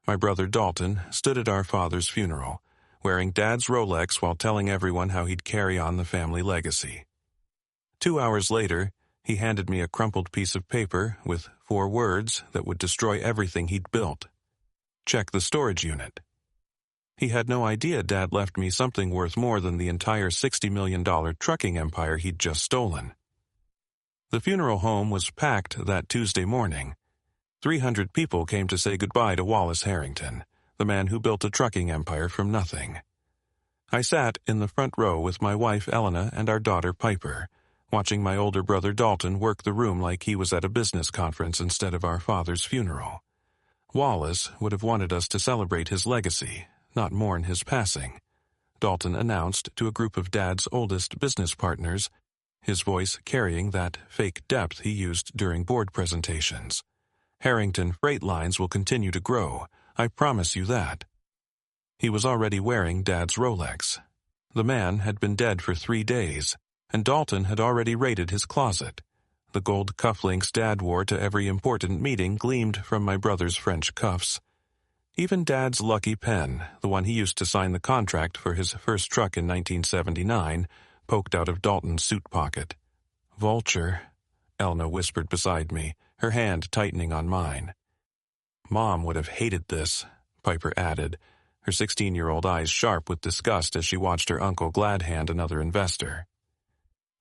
My brother Dalton stood at our father's funeral, wearing Dad's Rolex while telling everyone how he'd carry on the family legacy. 2 hours later, he handed me a crumpled piece of paper with 4 words that would destroy everything he'd built. Check the storage unit. He had no idea Dad left me something worth more than the entire $60 million trucking empire he'd just stolen. The funeral home was packed that Tuesday morning. 300 people came to say goodbye to Wallace Harrington, the man who built a trucking empire from nothing. I sat in the front row with my wife Elena and our daughter Piper, watching my older brother Dalton work the room like he was at a business conference instead of our father's funeral. Wallace would have wanted us to celebrate his legacy, not mourn his passing, Dalton announced to a group of Dad's oldest business partners, his voice carrying that fake depth he used during board presentations. Harrington Freight Lines will continue to grow, I promise you that. He was already wearing Dad's Rolex. The man had been dead for 3 days, and Dalton had already raided his closet. The gold cufflinks Dad wore to every important meeting gleamed from my brother's French cuffs. Even Dad's lucky pen, the one he used to sign the contract for his first truck in 1979, poked out of Dalton's suit pocket. "Vulture," Elna whispered beside me, her hand tightening on mine. "Mom would have hated this," Piper added, her 16-year-old eyes sharp with disgust as she watched her uncle glad hand another investor.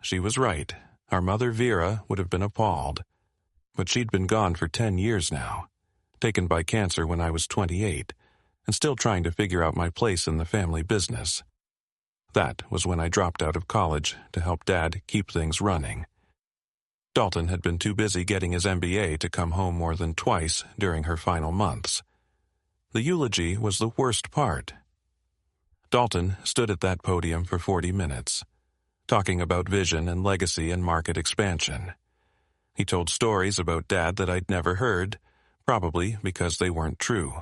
She was right. Our mother Vera would have been appalled. But she'd been gone for 10 years now, taken by cancer when I was 28, and still trying to figure out my place in the family business. That was when I dropped out of college to help Dad keep things running. Dalton had been too busy getting his MBA to come home more than twice during her final months. The eulogy was the worst part. Dalton stood at that podium for 40 minutes, talking about vision and legacy and market expansion. He told stories about Dad that I'd never heard, probably because they weren't true.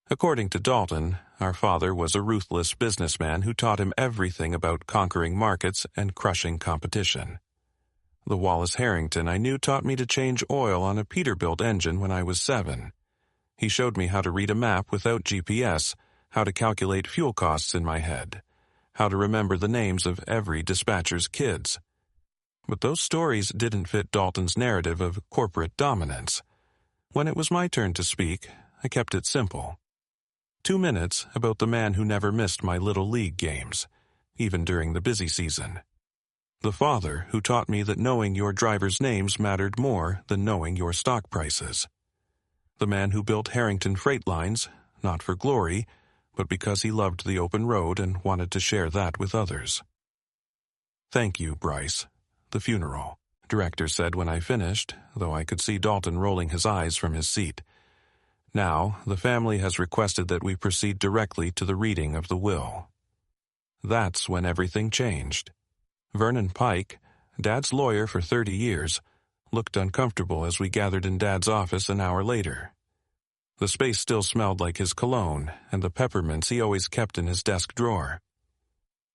According to Dalton, our father was a ruthless businessman who taught him everything about conquering markets and crushing competition. The Wallace Harrington I knew taught me to change oil on a Peterbilt engine when I was 7. He showed me how to read a map without GPS, how to calculate fuel costs in my head, how to remember the names of every dispatcher's kids. But those stories didn't fit Dalton's narrative of corporate dominance. When it was my turn to speak, I kept it simple. 2 minutes about the man who never missed my little league games, even during the busy season. The father who taught me that knowing your drivers' names mattered more than knowing your stock prices. The man who built Harrington Freight Lines, not for glory, but because he loved the open road and wanted to share that with others. "Thank you, Bryce." The funeral director said when I finished, though I could see Dalton rolling his eyes from his seat. Now, the family has requested that we proceed directly to the reading of the will. That's when everything changed. Vernon Pike, Dad's lawyer for 30 years, looked uncomfortable as we gathered in Dad's office an hour later. The space still smelled like his cologne and the peppermints he always kept in his desk drawer.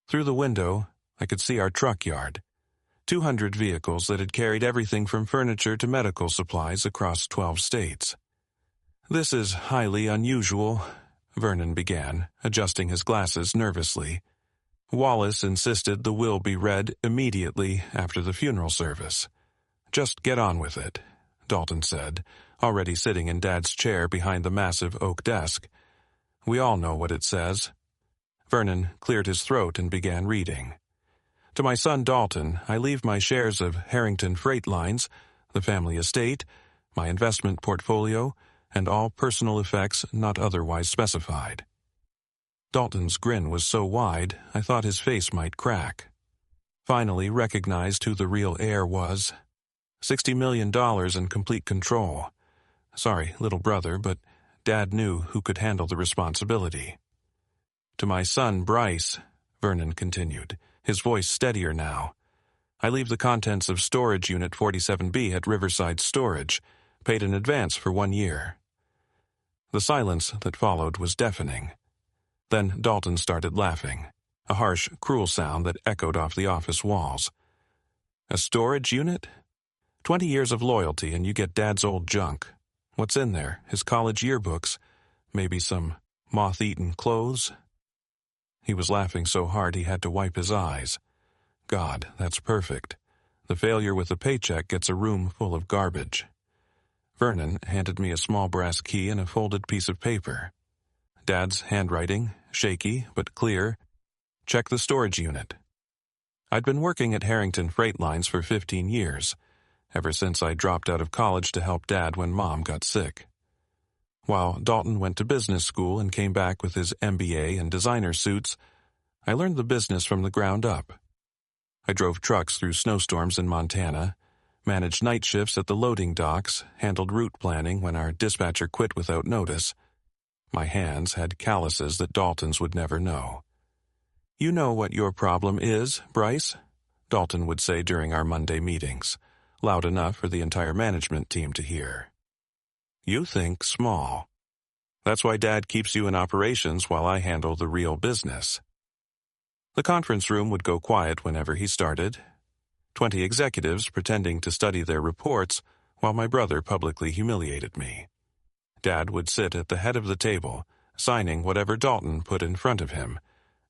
Through the window, I could see our truck yard. 200 vehicles that had carried everything from furniture to medical supplies across 12 states. "This is highly unusual," Vernon began, adjusting his glasses nervously. Wallace insisted the will be read immediately after the funeral service. "Just get on with it," Dalton said, already sitting in Dad's chair behind the massive oak desk. "We all know what it says." Vernon cleared his throat and began reading. "To my son Dalton, I leave my shares of Harrington Freight Lines, the family estate, my investment portfolio, and all personal effects not otherwise specified." Dalton's grin was so wide, I thought his face might crack. Finally recognized who the real heir was. $60 million in complete control. Sorry, little brother, but Dad knew who could handle the responsibility. "To my son Bryce," Vernon continued, his voice steadier now, "I leave the contents of Storage Unit 47B at Riverside Storage, paid in advance for 1 year." The silence that followed was deafening. Then Dalton started laughing, a harsh, cruel sound that echoed off the office walls. "A storage unit? 20 years of loyalty and you get Dad's old junk. What's in there? His college yearbooks? Maybe some moth-eaten clothes? He was laughing so hard he had to wipe his eyes. God, that's perfect. The failure with a paycheck gets a room full of garbage. Vernon handed me a small brass key and a folded piece of paper. Dad's handwriting, shaky but clear. Check the storage unit. I'd been working at Harrington Freight Lines for 15 years, ever since I dropped out of college to help Dad when Mom got sick. While Dalton went to business school and came back with his MBA and designer suits, I learned the business from the ground up. I drove trucks through snowstorms in Montana, managed night shifts at the loading docks, handled route planning when our dispatcher quit without notice. My hands had calluses that Dalton's would never know. "You know what your problem is, Bryce?" Dalton would say during our Monday meetings, loud enough for the entire management team to hear. "You think small. That's why Dad keeps you in operations while I handle the real business." The conference room would go quiet whenever he started. 20 executives pretending to study their reports while my brother publicly humiliated me. Dad would sit at the head of the table, signing whatever Dalton put in front of him,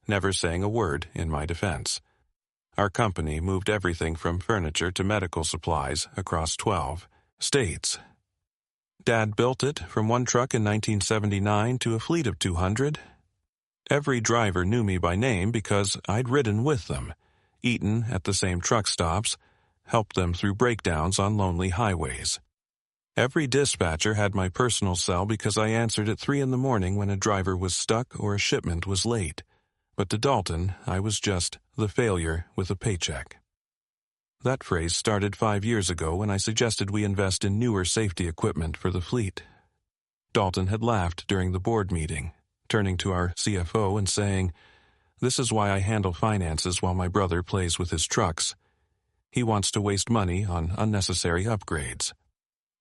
never saying a word in my defense. Our company moved everything from furniture to medical supplies across 12 states. Dad built it from one truck in 1979 to a fleet of 200. Every driver knew me by name because I'd ridden with them, eaten at the same truck stops, helped them through breakdowns on lonely highways. Every dispatcher had my personal cell because I answered at 3 in the morning when a driver was stuck or a shipment was late. But to Dalton, I was just the failure with a paycheck. That phrase started 5 years ago when I suggested we invest in newer safety equipment for the fleet. Dalton had laughed during the board meeting, turning to our CFO and saying, "This is why I handle finances while my brother plays with his trucks. He wants to waste money on unnecessary upgrades.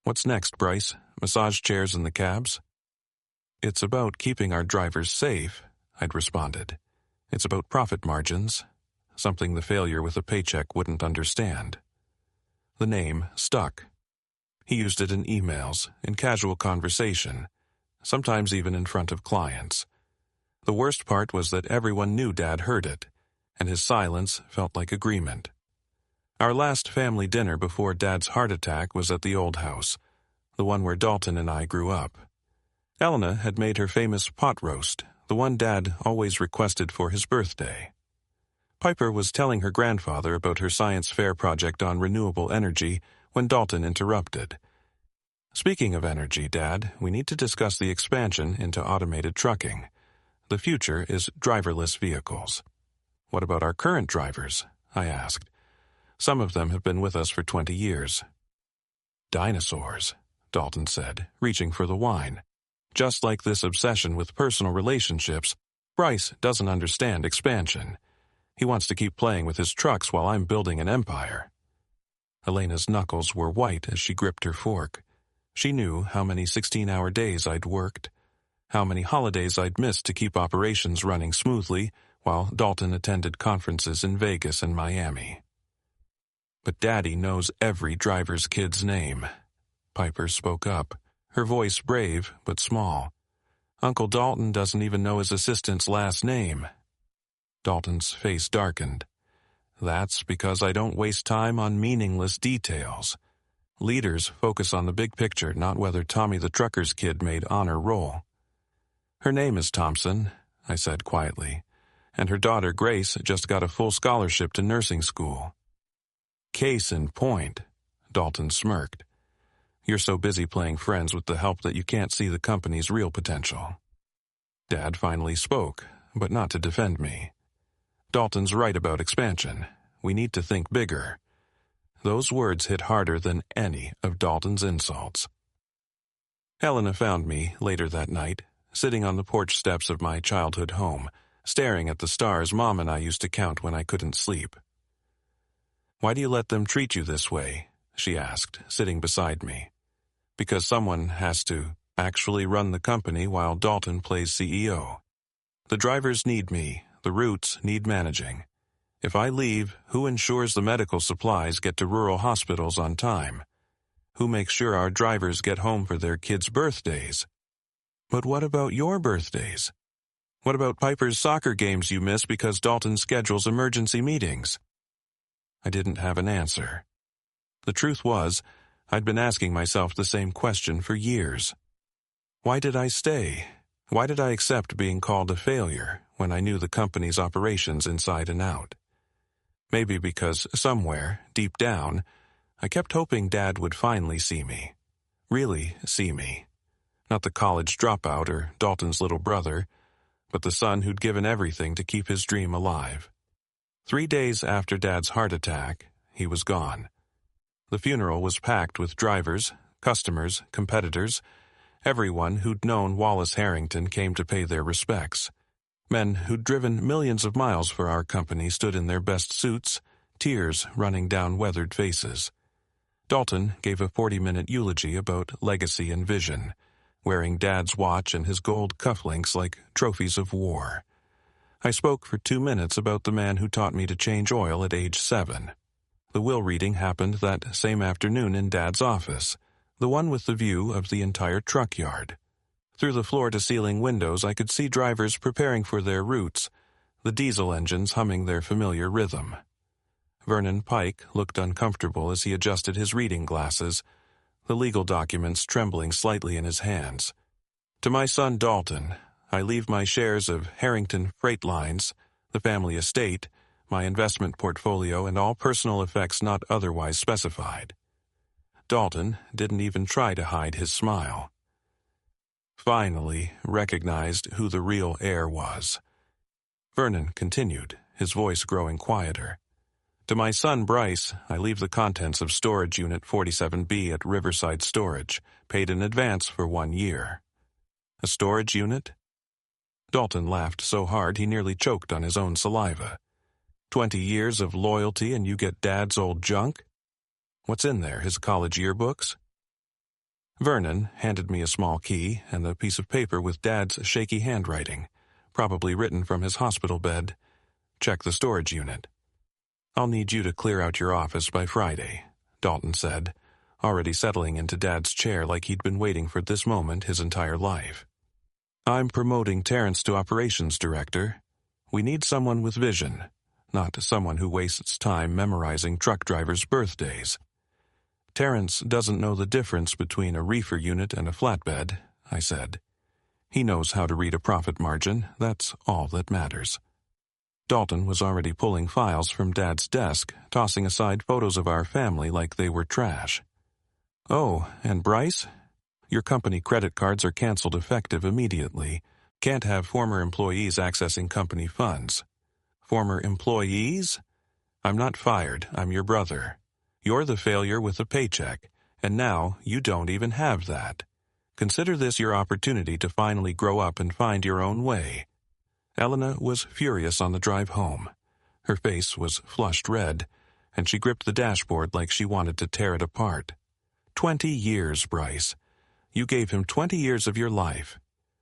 What's next, Bryce? Massage chairs in the cabs?" "It's about keeping our drivers safe," I'd responded. "It's about profit margins, something the failure with a paycheck wouldn't understand." The name stuck. He used it in emails, in casual conversation, sometimes even in front of clients. The worst part was that everyone knew Dad heard it, and his silence felt like agreement. Our last family dinner before Dad's heart attack was at the old house, the one where Dalton and I grew up. Elena had made her famous pot roast, the one Dad always requested for his birthday. Piper was telling her grandfather about her science fair project on renewable energy when Dalton interrupted. "Speaking of energy, Dad, we need to discuss the expansion into automated trucking. The future is driverless vehicles." "What about our current drivers?" I asked. "Some of them have been with us for 20 years. "Dinosaurs," Dalton said, reaching for the wine. "Just like this obsession with personal relationships, Bryce doesn't understand expansion. He wants to keep playing with his trucks while I'm building an empire." Elena's knuckles were white as she gripped her fork. She knew how many 16-hour days I'd worked, how many holidays I'd missed to keep operations running smoothly while Dalton attended conferences in Vegas and Miami. "But Daddy knows every driver's kid's name." Piper spoke up, her voice brave but small. "Uncle Dalton doesn't even know his assistant's last name." Dalton's face darkened. "That's because I don't waste time on meaningless details. Leaders focus on the big picture, not whether Tommy the trucker's kid made honor roll." "Her name is Thompson," I said quietly, "and her daughter Grace just got a full scholarship to nursing school." "Case in point," Dalton smirked. "You're so busy playing friends with the help that you can't see the company's real potential." Dad finally spoke, but not to defend me. "Dalton's right about expansion. We need to think bigger." Those words hit harder than any of Dalton's insults. Helena found me later that night, sitting on the porch steps of my childhood home, staring at the stars Mom and I used to count when I couldn't sleep. "Why do you let them treat you this way?" she asked, sitting beside me. "Because someone has to actually run the company while Dalton plays CEO. The drivers need me, the routes need managing. If I leave, who ensures the medical supplies get to rural hospitals on time? Who makes sure our drivers get home for their kids' birthdays?" But what about your birthdays? What about Piper's soccer games you miss because Dalton schedules emergency meetings? I didn't have an answer. The truth was, I'd been asking myself the same question for years. Why did I stay? Why did I accept being called a failure when I knew the company's operations inside and out? Maybe because somewhere, deep down, I kept hoping Dad would finally see me. Really see me. Not the college dropout or Dalton's little brother, but the son who'd given everything to keep his dream alive. 3 days after Dad's heart attack, he was gone. The funeral was packed with drivers, customers, competitors. Everyone who'd known Wallace Harrington came to pay their respects. Men who'd driven millions of miles for our company stood in their best suits, tears running down weathered faces. Dalton gave a 40-minute eulogy about legacy and vision, wearing Dad's watch and his gold cufflinks like trophies of war. I spoke for 2 minutes about the man who taught me to change oil at age 7. The will reading happened that same afternoon in Dad's office, the one with the view of the entire truck yard. Through the floor-to-ceiling windows I could see drivers preparing for their routes, the diesel engines humming their familiar rhythm. Vernon Pike looked uncomfortable as he adjusted his reading glasses, the legal documents trembling slightly in his hands. To my son Dalton, I leave my shares of Harrington Freight Lines, the family estate, my investment portfolio, and all personal effects not otherwise specified. Dalton didn't even try to hide his smile. Finally recognized who the real heir was. Vernon continued, his voice growing quieter. To my son Bryce, I leave the contents of Storage Unit 47B at Riverside Storage, paid in advance for 1 year. A storage unit? Dalton laughed so hard he nearly choked on his own saliva. 20 years of loyalty and you get Dad's old junk? What's in there, his college yearbooks? Vernon handed me a small key and a piece of paper with Dad's shaky handwriting, probably written from his hospital bed. Check the storage unit. I'll need you to clear out your office by Friday, Dalton said, already settling into Dad's chair like he'd been waiting for this moment his entire life. I'm promoting Terrence to operations director. We need someone with vision, not someone who wastes time memorizing truck drivers' birthdays. Terrence doesn't know the difference between a reefer unit and a flatbed, I said. He knows how to read a profit margin, that's all that matters. Dalton was already pulling files from Dad's desk, tossing aside photos of our family like they were trash. Oh, and Bryce? Your company credit cards are canceled effective immediately. Can't have former employees accessing company funds. Former employees? I'm not fired, I'm your brother. You're the failure with a paycheck, and now you don't even have that. Consider this your opportunity to finally grow up and find your own way. Elena was furious on the drive home. Her face was flushed red, and she gripped the dashboard like she wanted to tear it apart. 20 years, Bryce. You gave him 20 years of your life.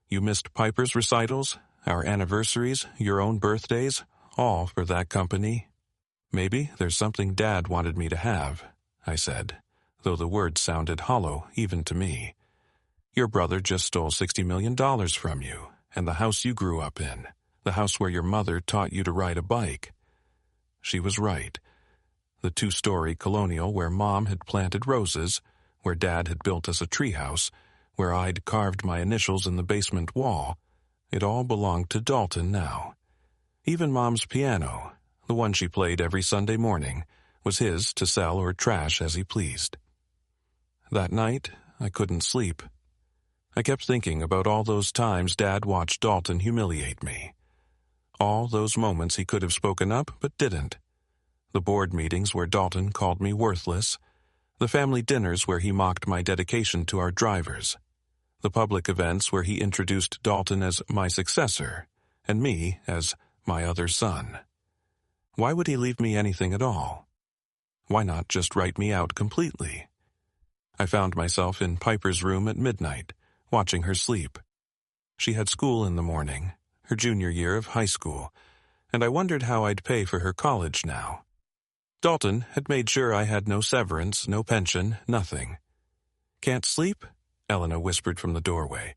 You missed Piper's recitals, our anniversaries, your own birthdays, all for that company. Maybe there's something Dad wanted me to have, I said, though the words sounded hollow even to me. Your brother just stole $60 million from you, and the house you grew up in. The house where your mother taught you to ride a bike. She was right. The 2-story colonial where Mom had planted roses, where Dad had built us a treehouse, where I'd carved my initials in the basement wall, it all belonged to Dalton now. Even Mom's piano, the one she played every Sunday morning, was his to sell or trash as he pleased. That night, I couldn't sleep. I kept thinking about all those times Dad watched Dalton humiliate me. All those moments he could have spoken up, but didn't. The board meetings where Dalton called me worthless. The family dinners where he mocked my dedication to our drivers. The public events where he introduced Dalton as my successor, and me as my other son. Why would he leave me anything at all? Why not just write me out completely? I found myself in Piper's room at midnight, watching her sleep. She had school in the morning, her junior year of high school, and I wondered how I'd pay for her college now. Dalton had made sure I had no severance, no pension, nothing. Can't sleep? Elena whispered from the doorway.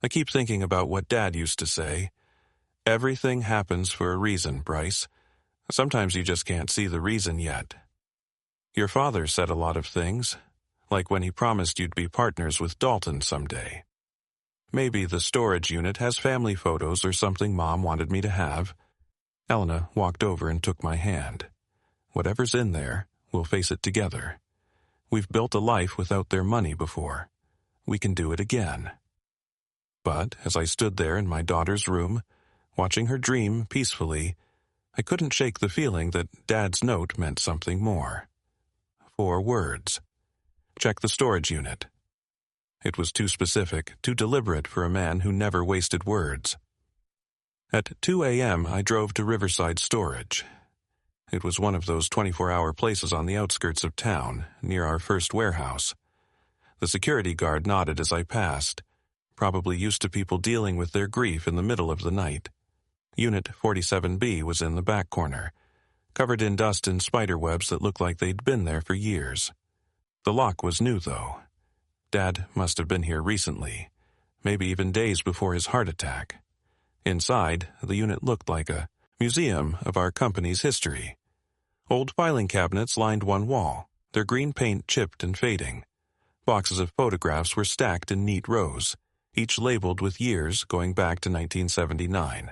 I keep thinking about what Dad used to say. Everything happens for a reason, Bryce. Sometimes you just can't see the reason yet. Your father said a lot of things, like when he promised you'd be partners with Dalton someday. Maybe the storage unit has family photos or something Mom wanted me to have. Elena walked over and took my hand. Whatever's in there, we'll face it together. We've built a life without their money before. We can do it again. But as I stood there in my daughter's room, watching her dream peacefully, I couldn't shake the feeling that Dad's note meant something more. 4 words. Check the storage unit. It was too specific, too deliberate for a man who never wasted words. At 2 a.m., I drove to Riverside Storage. It was one of those 24-hour places on the outskirts of town, near our first warehouse. The security guard nodded as I passed, probably used to people dealing with their grief in the middle of the night. Unit 47B was in the back corner, covered in dust and spider webs that looked like they'd been there for years. The lock was new, though. Dad must have been here recently, maybe even days before his heart attack. Inside, the unit looked like a museum of our company's history. Old filing cabinets lined one wall, their green paint chipped and fading. Boxes of photographs were stacked in neat rows, each labeled with years going back to 1979.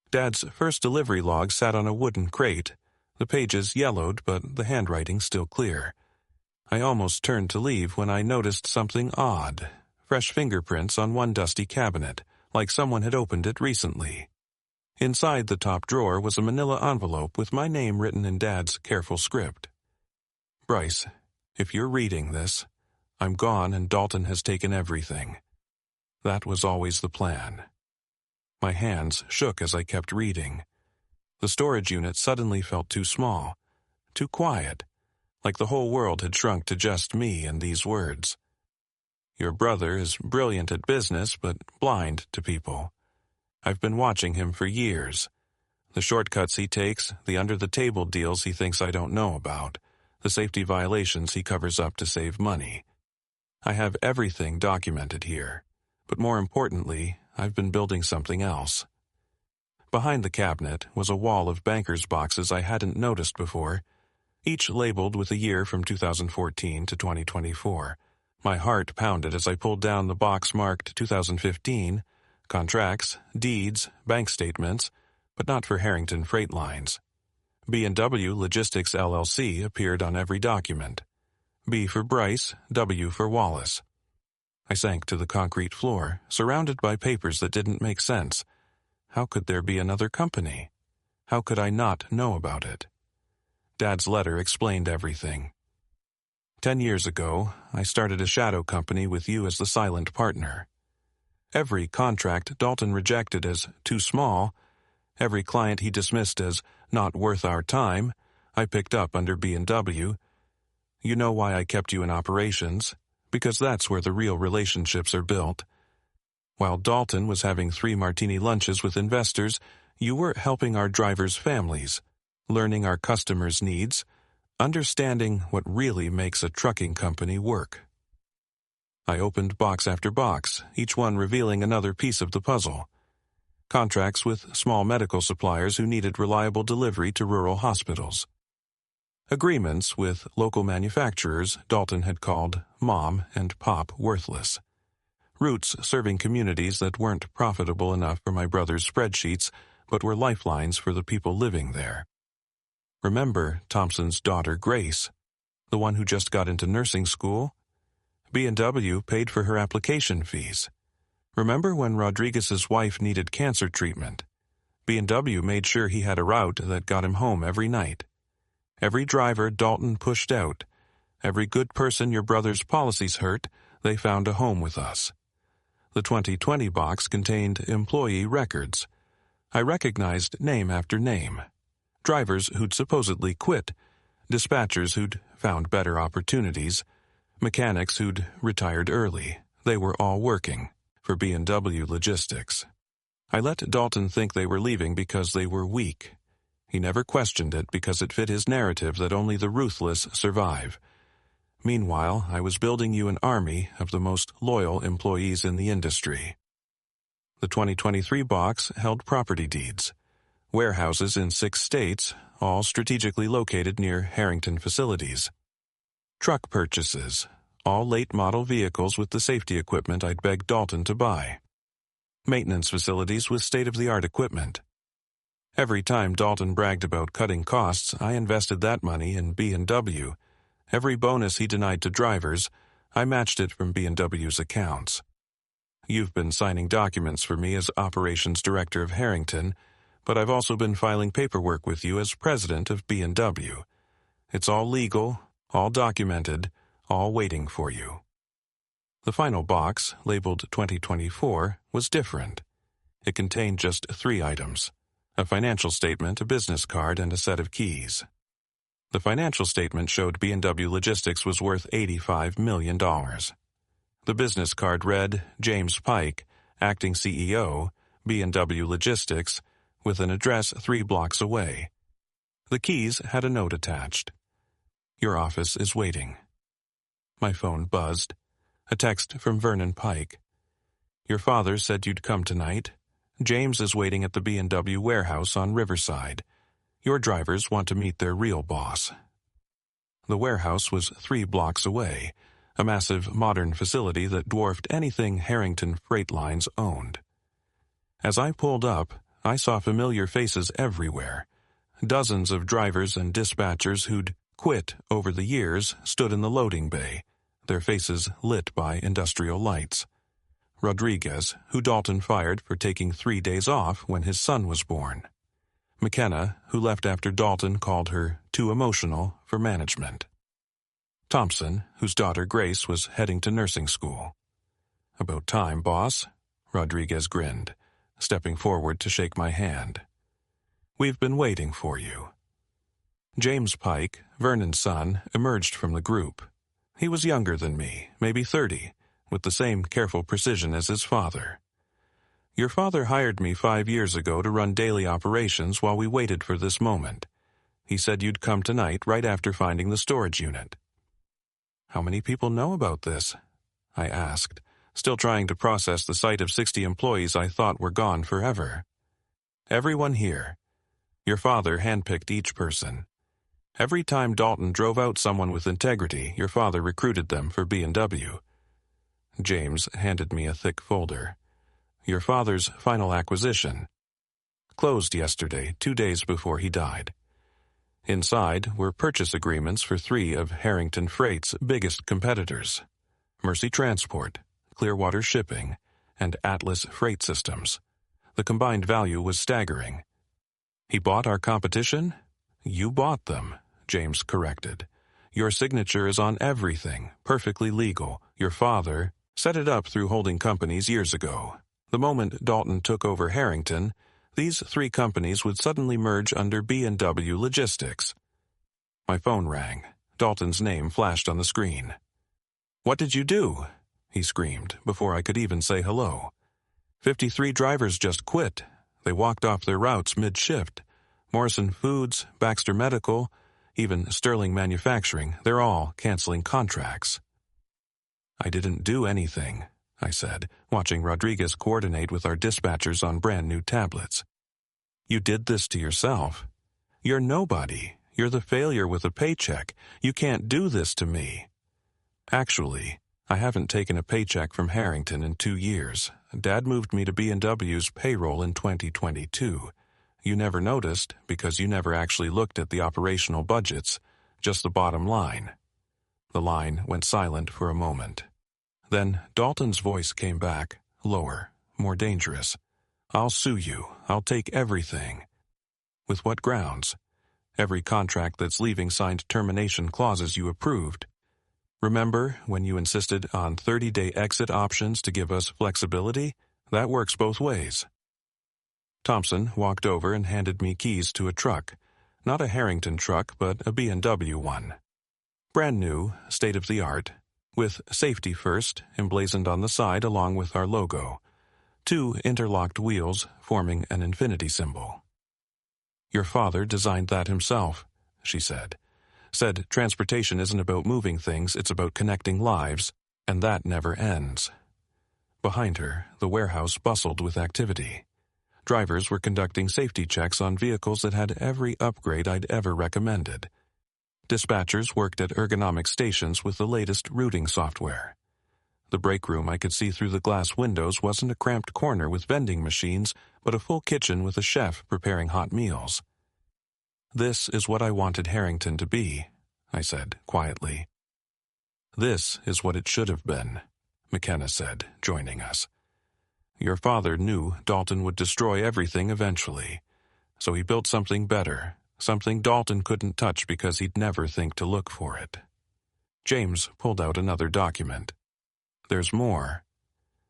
Dad's first delivery log sat on a wooden crate, the pages yellowed but the handwriting still clear. I almost turned to leave when I noticed something odd, fresh fingerprints on one dusty cabinet, like someone had opened it recently. Inside the top drawer was a manila envelope with my name written in Dad's careful script. Bryce, if you're reading this, I'm gone and Dalton has taken everything. That was always the plan. My hands shook as I kept reading. The storage unit suddenly felt too small, too quiet, like the whole world had shrunk to just me and these words. Your brother is brilliant at business, but blind to people. I've been watching him for years. The shortcuts he takes, the under-the-table deals he thinks I don't know about, the safety violations he covers up to save money. I have everything documented here, but more importantly, I've been building something else. Behind the cabinet was a wall of banker's boxes I hadn't noticed before, each labeled with a year from 2014 to 2024. My heart pounded as I pulled down the box marked 2015, contracts, deeds, bank statements, but not for Harrington Freight Lines. B&W Logistics LLC appeared on every document. B for Bryce, W for Wallace. I sank to the concrete floor, surrounded by papers that didn't make sense. How could there be another company? How could I not know about it? Dad's letter explained everything. 10 years ago, I started a shadow company with you as the silent partner. Every contract Dalton rejected as too small, every client he dismissed as not worth our time, I picked up under B&W. You know why I kept you in operations, because that's where the real relationships are built. While Dalton was having 3 martini lunches with investors, you were helping our drivers' families, learning our customers' needs, understanding what really makes a trucking company work. I opened box after box, each one revealing another piece of the puzzle. Contracts with small medical suppliers who needed reliable delivery to rural hospitals. Agreements with local manufacturers Dalton had called Mom and Pop worthless. Routes serving communities that weren't profitable enough for my brother's spreadsheets, but were lifelines for the people living there. Remember Thompson's daughter Grace, the one who just got into nursing school? B&W paid for her application fees. Remember when Rodriguez's wife needed cancer treatment? B&W made sure he had a route that got him home every night. Every driver Dalton pushed out, every good person your brother's policies hurt, they found a home with us. The 2020 box contained employee records. I recognized name after name. Drivers who'd supposedly quit, dispatchers who'd found better opportunities, mechanics who'd retired early. They were all working for B&W Logistics. I let Dalton think they were leaving because they were weak. He never questioned it because it fit his narrative that only the ruthless survive. Meanwhile, I was building you an army of the most loyal employees in the industry. The 2023 box held property deeds, warehouses in 6 states, all strategically located near Harrington facilities. Truck purchases, all late-model vehicles with the safety equipment I'd begged Dalton to buy. Maintenance facilities with state-of-the-art equipment. Every time Dalton bragged about cutting costs, I invested that money in B&W. Every bonus he denied to drivers, I matched it from B&W's accounts. You've been signing documents for me as Operations Director of Harrington, but I've also been filing paperwork with you as President of B&W. It's all legal, all documented, all waiting for you. The final box, labeled 2024, was different. It contained just 3 items: a financial statement, a business card, and a set of keys. The financial statement showed B&W Logistics was worth $85 million. The business card read, James Pike, Acting CEO, B&W Logistics, with an address 3 blocks away. The keys had a note attached. Your office is waiting. My phone buzzed. A text from Vernon Pike. Your father said you'd come tonight. James is waiting at the B&W warehouse on Riverside. Your drivers want to meet their real boss. The warehouse was 3 blocks away, a massive modern facility that dwarfed anything Harrington Freight Lines owned. As I pulled up, I saw familiar faces everywhere. Dozens of drivers and dispatchers who'd quit over the years stood in the loading bay, their faces lit by industrial lights. Rodriguez, who Dalton fired for taking 3 days off when his son was born. McKenna, who left after Dalton called her too emotional for management. Thompson, whose daughter Grace was heading to nursing school. About time, boss, Rodriguez grinned, stepping forward to shake my hand. We've been waiting for you. James Pike, Vernon's son, emerged from the group. He was younger than me, maybe 30, with the same careful precision as his father. Your father hired me 5 years ago to run daily operations while we waited for this moment. He said you'd come tonight right after finding the storage unit. How many people know about this? I asked, still trying to process the sight of 60 employees I thought were gone forever. Everyone here. Your father handpicked each person. Every time Dalton drove out someone with integrity, your father recruited them for B&W. James handed me a thick folder. Your father's final acquisition. Closed yesterday, 2 days before he died. Inside were purchase agreements for 3 of Harrington Freight's biggest competitors: Mercy Transport, Clearwater Shipping, and Atlas Freight Systems. The combined value was staggering. He bought our competition? You bought them, James corrected. Your signature is on everything, perfectly legal. Your father set it up through holding companies years ago. The moment Dalton took over Harrington, these 3 companies would suddenly merge under B&W Logistics. My phone rang. Dalton's name flashed on the screen. What did you do? He screamed before I could even say hello. 53 drivers just quit. They walked off their routes mid-shift. Morrison Foods, Baxter Medical, even Sterling Manufacturing, they're all canceling contracts. I didn't do anything, I said, watching Rodriguez coordinate with our dispatchers on brand new tablets. You did this to yourself. You're nobody. You're the failure with a paycheck. You can't do this to me. Actually, I haven't taken a paycheck from Harrington in 2 years. Dad moved me to B&W's payroll in 2022. You never noticed because you never actually looked at the operational budgets, just the bottom line. The line went silent for a moment. Then Dalton's voice came back, lower, more dangerous. I'll sue you. I'll take everything. With what grounds? Every contract that's leaving signed termination clauses you approved. Remember when you insisted on 30-day exit options to give us flexibility? That works both ways. Thompson walked over and handed me keys to a truck. Not a Harrington truck, but a B&W one. Brand new, state-of-the-art, with safety first emblazoned on the side along with our logo. 2 interlocked wheels forming an infinity symbol. Your father designed that himself, she said. Said transportation isn't about moving things, it's about connecting lives, and that never ends. Behind her, the warehouse bustled with activity. Drivers were conducting safety checks on vehicles that had every upgrade I'd ever recommended. Dispatchers worked at ergonomic stations with the latest routing software. The break room I could see through the glass windows wasn't a cramped corner with vending machines, but a full kitchen with a chef preparing hot meals. "This is what I wanted Harrington to be," I said quietly. "This is what it should have been," McKenna said, joining us. "Your father knew Dalton would destroy everything eventually, so he built something better, something Dalton couldn't touch because he'd never think to look for it." James pulled out another document. "There's more.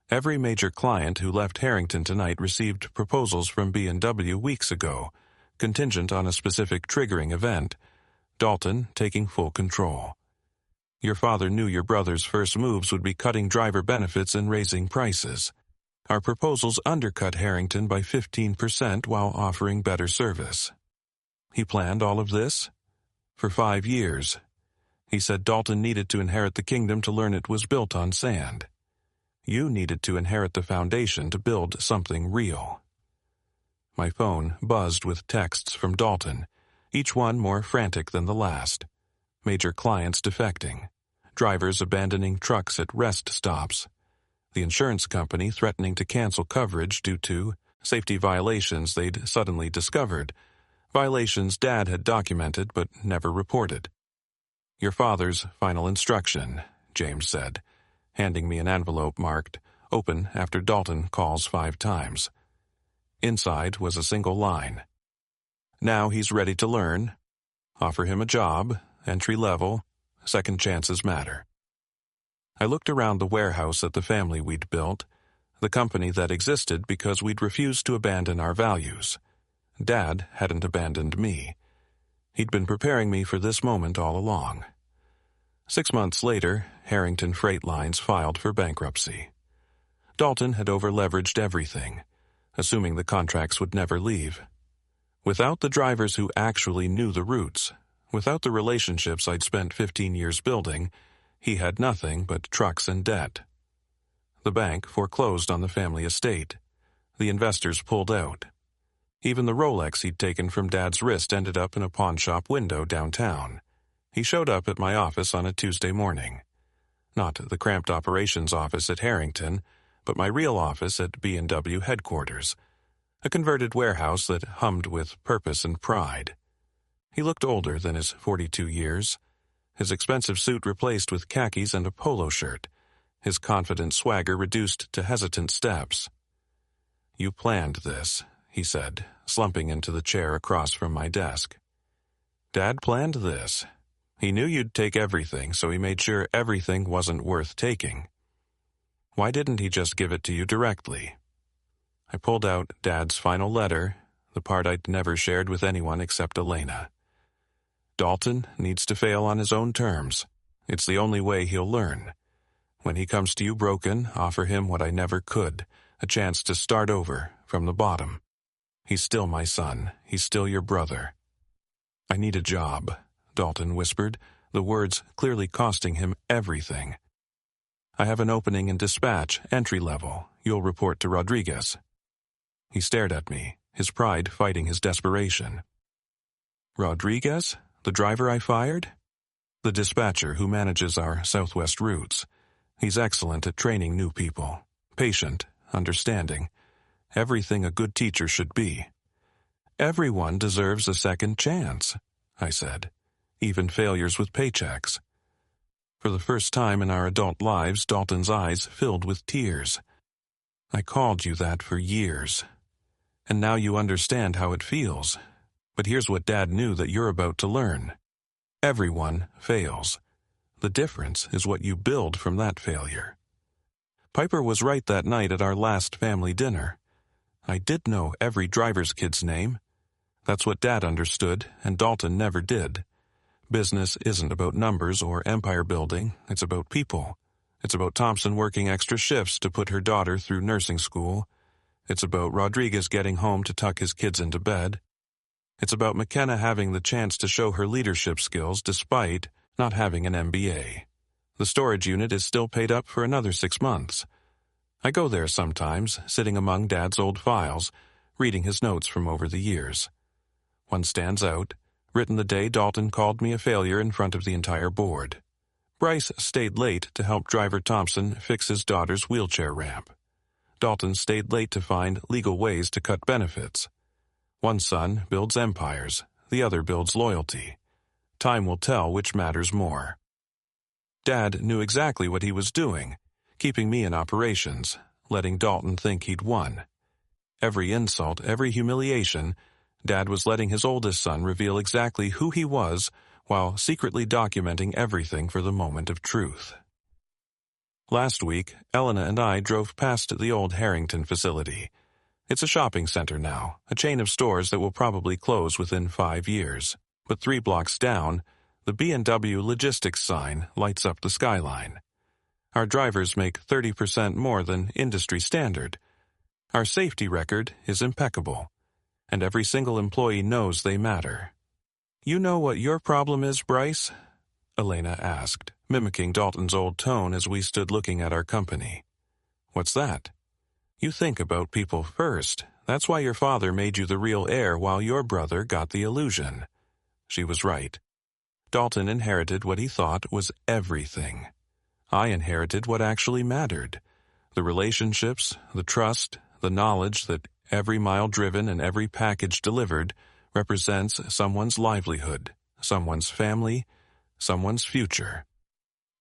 Every major client who left Harrington tonight received proposals from B&W weeks ago, contingent on a specific triggering event, Dalton taking full control. Your father knew your brother's first moves would be cutting driver benefits and raising prices. Our proposals undercut Harrington by 15% while offering better service. He planned all of this for 5 years. He said Dalton needed to inherit the kingdom to learn it was built on sand. You needed to inherit the foundation to build something real." My phone buzzed with texts from Dalton, each one more frantic than the last. Major clients defecting, drivers abandoning trucks at rest stops, the insurance company threatening to cancel coverage due to safety violations they'd suddenly discovered, violations Dad had documented but never reported. "Your father's final instruction," James said, handing me an envelope marked "Open after Dalton calls 5 times. Inside was a single line. "Now he's ready to learn. Offer him a job, entry level, second chances matter." I looked around the warehouse at the family we'd built, the company that existed because we'd refused to abandon our values. Dad hadn't abandoned me. He'd been preparing me for this moment all along. 6 months later, Harrington Freight Lines filed for bankruptcy. Dalton had over-leveraged everything, assuming the contracts would never leave. Without the drivers who actually knew the routes, without the relationships I'd spent 15 years building, he had nothing but trucks and debt. The bank foreclosed on the family estate. The investors pulled out. Even the Rolex he'd taken from Dad's wrist ended up in a pawn shop window downtown. He showed up at my office on a Tuesday morning. Not the cramped operations office at Harrington, but my real office at B&W headquarters, a converted warehouse that hummed with purpose and pride. He looked older than his 42 years, his expensive suit replaced with khakis and a polo shirt, his confident swagger reduced to hesitant steps. "You planned this," he said, slumping into the chair across from my desk. "Dad planned this. He knew you'd take everything, so he made sure everything wasn't worth taking. Why didn't he just give it to you directly?" I pulled out Dad's final letter, the part I'd never shared with anyone except Elena. "Dalton needs to fail on his own terms. It's the only way he'll learn. When he comes to you broken, offer him what I never could, a chance to start over, from the bottom. He's still my son. He's still your brother." "I need a job," Dalton whispered, the words clearly costing him everything. "I have an opening in dispatch, entry level. You'll report to Rodriguez." He stared at me, his pride fighting his desperation. "Rodriguez? The driver I fired?" "The dispatcher who manages our southwest routes. He's excellent at training new people. Patient, understanding. Everything a good teacher should be." "Everyone deserves a second chance," I said. "Even failures with paychecks." For the first time in our adult lives, Dalton's eyes filled with tears. "I called you that for years. And now you understand how it feels. But here's what Dad knew that you're about to learn. Everyone fails. The difference is what you build from that failure." Piper was right that night at our last family dinner. I did know every driver's kid's name. That's what Dad understood, and Dalton never did. Business isn't about numbers or empire building, it's about people. It's about Thompson working extra shifts to put her daughter through nursing school. It's about Rodriguez getting home to tuck his kids into bed. It's about McKenna having the chance to show her leadership skills despite not having an MBA. The storage unit is still paid up for another 6 months. I go there sometimes, sitting among Dad's old files, reading his notes from over the years. One stands out, written the day Dalton called me a failure in front of the entire board. Bryce stayed late to help driver Thompson fix his daughter's wheelchair ramp. Dalton stayed late to find legal ways to cut benefits. One son builds empires, the other builds loyalty. Time will tell which matters more. Dad knew exactly what he was doing, keeping me in operations, letting Dalton think he'd won. Every insult, every humiliation, Dad was letting his oldest son reveal exactly who he was while secretly documenting everything for the moment of truth. Last week, Elena and I drove past the old Harrington facility. It's a shopping center now, a chain of stores that will probably close within 5 years. But 3 blocks down, the B&W Logistics sign lights up the skyline. Our drivers make 30% more than industry standard. Our safety record is impeccable, and every single employee knows they matter. "You know what your problem is, Bryce?" Elena asked, mimicking Dalton's old tone as we stood looking at our company. "What's that?" "You think about people first. That's why your father made you the real heir while your brother got the illusion." She was right. Dalton inherited what he thought was everything. I inherited what actually mattered. The relationships, the trust, the knowledge that every mile driven and every package delivered represents someone's livelihood, someone's family, someone's future.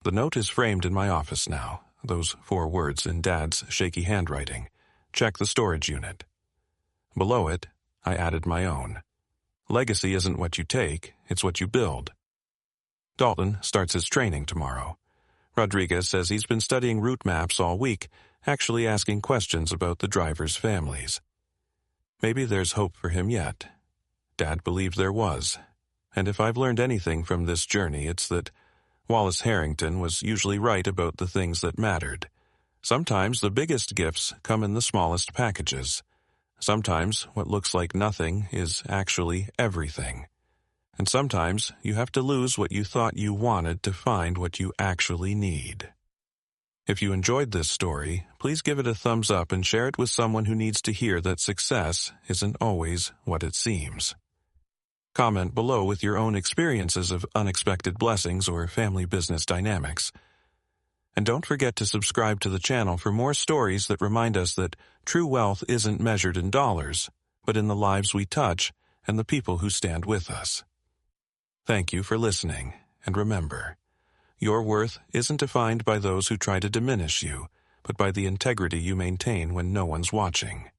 The note is framed in my office now, those 4 words in Dad's shaky handwriting. "Check the storage unit." Below it, I added my own. "Legacy isn't what you take, it's what you build." Dalton starts his training tomorrow. Rodriguez says he's been studying route maps all week, actually asking questions about the drivers' families. Maybe there's hope for him yet. Dad believed there was. And if I've learned anything from this journey, it's that Wallace Harrington was usually right about the things that mattered. Sometimes the biggest gifts come in the smallest packages. Sometimes what looks like nothing is actually everything. And sometimes you have to lose what you thought you wanted to find what you actually need. If you enjoyed this story, please give it a thumbs up and share it with someone who needs to hear that success isn't always what it seems. Comment below with your own experiences of unexpected blessings or family business dynamics. And don't forget to subscribe to the channel for more stories that remind us that true wealth isn't measured in dollars, but in the lives we touch and the people who stand with us. Thank you for listening, and remember, your worth isn't defined by those who try to diminish you, but by the integrity you maintain when no one's watching.